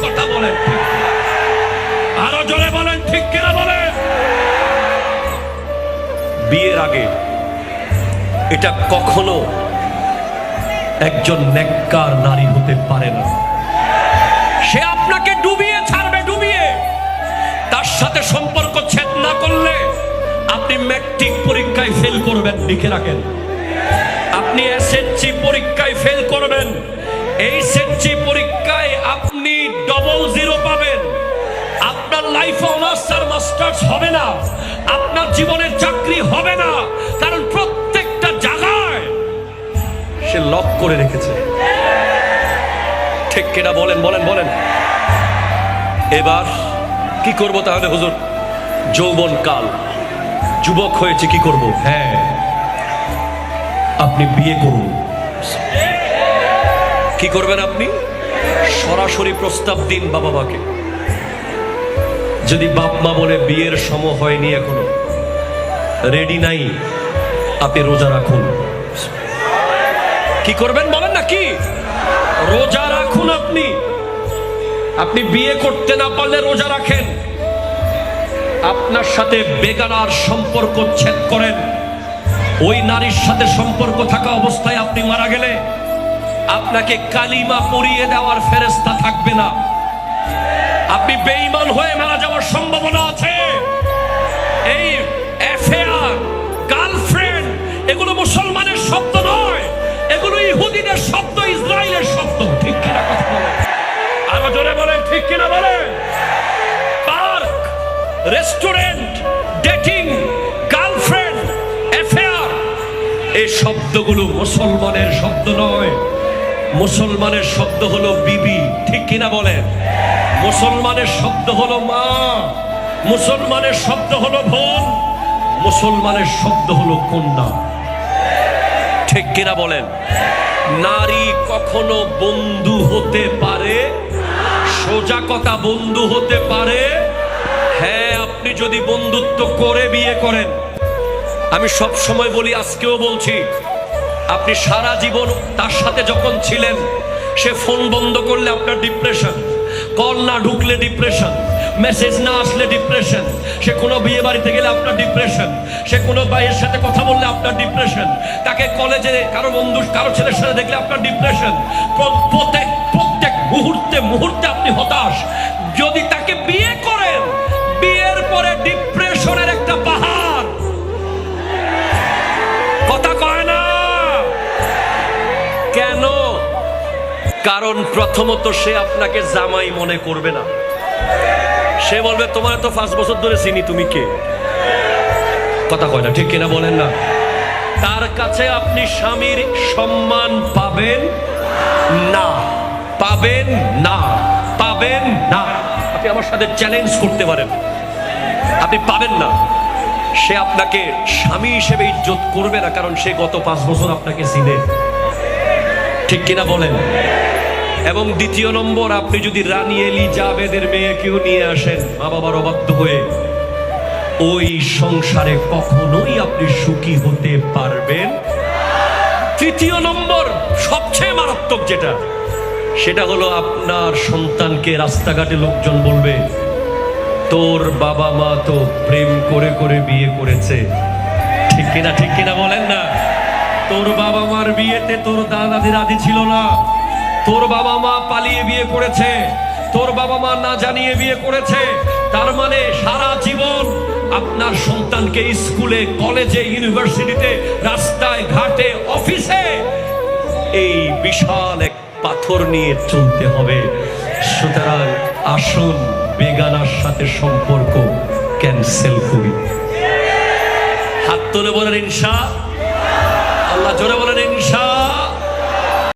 কথা বলেন, আরো জোরে বলেন ঠিক কিনা বলেন। বিয়ের আগে এটা কখনো একজন নেককার নারী হতে পারে না। সে আপনাকে ডুবিয়ে ছাড়বে, ডুবিয়ে। তার সাথে সম্পর্ক ছেদ না করলে আপনি ম্যাট্রিক পরীক্ষায় ফেল করবেন, লিখে রাখেন। আপনি এসএসসি পরীক্ষায় ফেল করবেন, এইচএসসি পরীক্ষায় আপনি ডবল জিরো পাবেন। আপনার লাইফে অনার্স আর মাস্টার্স হবে না, আপনার জীবনের চাকরি হবে না, কারণ প্রত্যেকটা জায়গায় সে লক করে রেখেছে। ঠিক কিনা বলেন, বলেন বলেন। এবার কি করব তাহলে হুজুর? যৌবন কাল, যুবক হয়েছে, কি করব? হ্যাঁ, আপনি বিয়ে করুন। কি করবেন আপনি? সরাসরি প্রস্তাব দিন বাবা মাকে। যদি বাপ মা বলে বিয়ের সময় হয়নি, এখনো রেডি নাই, আপনি রোজা রাখুন। কি করবেন বলেন না, কি? রোজা রাখুন। আপনি বিয়ে করতে না পারলে রোজা রাখেন। আপনার সাথে বেগানার সম্পর্ক ছেদ করেন। ওই নারীর সাথে সম্পর্ক থাকা অবস্থায় আপনি মারা গেলে আপনাকে কালিমা পরিয়ে দেওয়ার ফেরেশতা থাকবে না। আপনি বেঈমান হয়ে মারা যাওয়ার সম্ভাবনা আছে। এই অ্যাফেয়ার, গার্লফ্রেন্ড, এগুলো মুসলমানের শব্দ নয়, এগুলো ইহুদিদের শব্দ, ইসরায়েলের শব্দ। ঠিক কিনা কথা বলেন, আরো জোরে বলেন ঠিক কিনা বলেন। Park, restaurant, dating, girlfriend, affair, এই শব্দগুলো মুসলমানের শব্দ নয়। মুসলমানের শব্দ হলো বিবি। ঠিক কিনা বলেন। মুসলমানের শব্দ হলো মা, মুসলমানের শব্দ হলো বোন, মুসলমানের শব্দ হলো কন্যা। ঠিক কিনা বলেন। নারী কখনো বন্ধু হতে পারে, সোজা কথা, বন্ধু হতে পারে। হ্যাঁ, আপনি যদি বন্ধুত্ব করে বিয়ে করেন, আমি সব সময় বলি, আজকেও বলছি, আপনি সারা জীবন তার সাথে যখন ছিলেন, সে ফোন বন্ধ করলে আপনার ডিপ্রেশন, কল না ঢুকলে ডিপ্রেশন, মেসেজ না আসলে ডিপ্রেশন, সে কোনো বিয়ে বাড়িতে গেলে আপনার ডিপ্রেশন, সে কোনো ভাইয়ের সাথে কথা বললে আপনার ডিপ্রেশন, তাকে কলেজে কারো বন্ধু, কারো ছেলের সাথে দেখলে আপনার ডিপ্রেশন। প্রত্যেক মুহূর্তে মুহূর্তে আপনি হতাশ। যদি তাকে বিয়ে করেন, বিয়ের পরে ডিপ্রেশনের একটা পাহাড়। কথা কয় না কেন? কারণ প্রথমত সে আপনাকে জামাই মনে করবে না। সে বলবে, তোমার তো 5 বছর ধরে চিনি, তুমি কে? কথা কয় না, ঠিক কিনা বলেন না। তার কাছে আপনি স্বামীর সম্মান পাবেন না, পাবেন না, পাবেন না। আপনি আমার সাথে চ্যালেঞ্জ করতে পারেন, আপনি পাবেন না। সে আপনাকে স্বামী হিসেবে ইজ্জত করবে না, কারণ সে গত 5 বছর আপনাকে চিনে। ঠিক কিনা বলেন। এবং দ্বিতীয় নম্বর, আপনি যদি রানী এলিজাবেথের মেয়েকেও নিয়ে আসেন মা বাবার অবাধ্য হয়ে, ওই সংসারে কখনোই আপনি সুখী হতে পারবেন। তৃতীয় নম্বর, সবচেয়ে মারাত্মক যেটা, সেটা হলো আপনার সন্তানকে রাস্তাঘাটে লোকজন বলবে, তোর বাবা মা তো প্রেম করে করে বিয়ে করেছে। ঠিক কিনা, ঠিক কিনা বলেন না। তোর বাবা মার বিয়েতে তোর দাদাদের আদি ছিল না, তোর বাবা মা পালিয়ে বিয়ে করেছে, তোর বাবা মা না জানিয়ে বিয়ে করেছে। তার মানে সারা জীবন আপনার সন্তানকে স্কুলে, কলেজে, ইউনিভার্সিটিতে, রাস্তায় ঘাটে, অফিসে এই বিশাল এক পাথর নিয়ে চলতে হবে। সুতরাং আসুন বেগানার সাথে সম্পর্ক ক্যান্সেল করি। হাত তুলে বলেন ইনশাআল্লাহ, জোরে বলেন ইনশাআল্লাহ।